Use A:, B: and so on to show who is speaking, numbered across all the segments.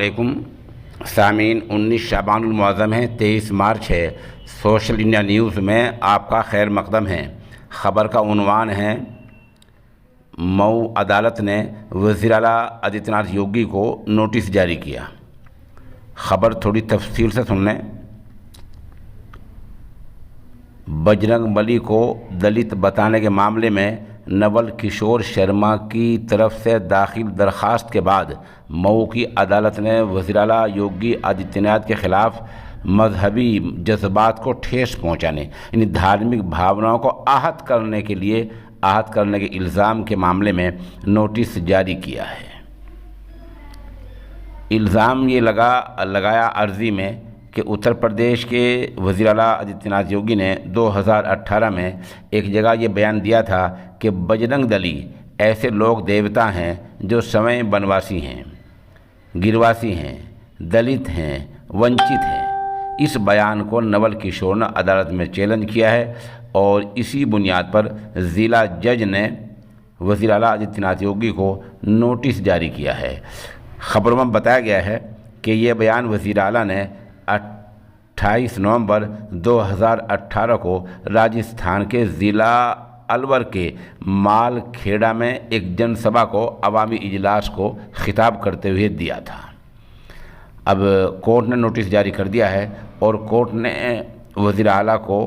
A: अस्सलामुअलैकुम सामीन। 19 शाबानुल मुअज़्ज़म है, 23 मार्च है। सोशल इंडिया न्यूज़ में आपका खैर मकदम है। ख़बर का उन्वान है, मऊ अदालत ने वज़ीर आला आदित्यनाथ योगी को नोटिस जारी किया। ख़बर थोड़ी तफसील से सुन लें। बजरंगबली को दलित बताने के मामले में नवल किशोर शर्मा की तरफ से दाखिल दरख्वास्त के बाद मऊ की अदालत ने वज़ीर आला योगी आदित्यनाथ के ख़िलाफ़ मजहबी जज्बात को ठेस पहुँचाने, यानी धार्मिक भावनाओं को आहत करने के इल्ज़ाम के मामले में नोटिस जारी किया है। इल्ज़ाम ये लगाया अर्ज़ी में कि उत्तर प्रदेश के वज़ीर आला आदित्यनाथ योगी ने 2018 में एक जगह ये बयान दिया था कि बजरंग दली ऐसे लोग देवता हैं जो स्वयं वनवासी हैं, गिरवासी हैं, दलित हैं, वंचित हैं। इस बयान को नवल किशोर ने अदालत में चैलेंज किया है और इसी बुनियाद पर ज़िला जज ने वज़ीर आला आदित्यनाथ योगी को नोटिस जारी किया है। ख़बरों में बताया गया है कि ये बयान वज़ीर आला ने 28 नवंबर 2018 को राजस्थान के ज़िला अलवर के मालखेड़ा में एक जनसभा को अवामी इजलास को ख़िताब करते हुए दिया था। अब कोर्ट ने नोटिस जारी कर दिया है और कोर्ट ने वज़ीर आला को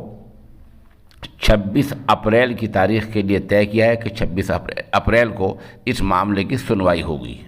A: 26 अप्रैल की तारीख़ के लिए तय किया है कि 26 अप्रैल को इस मामले की सुनवाई होगी।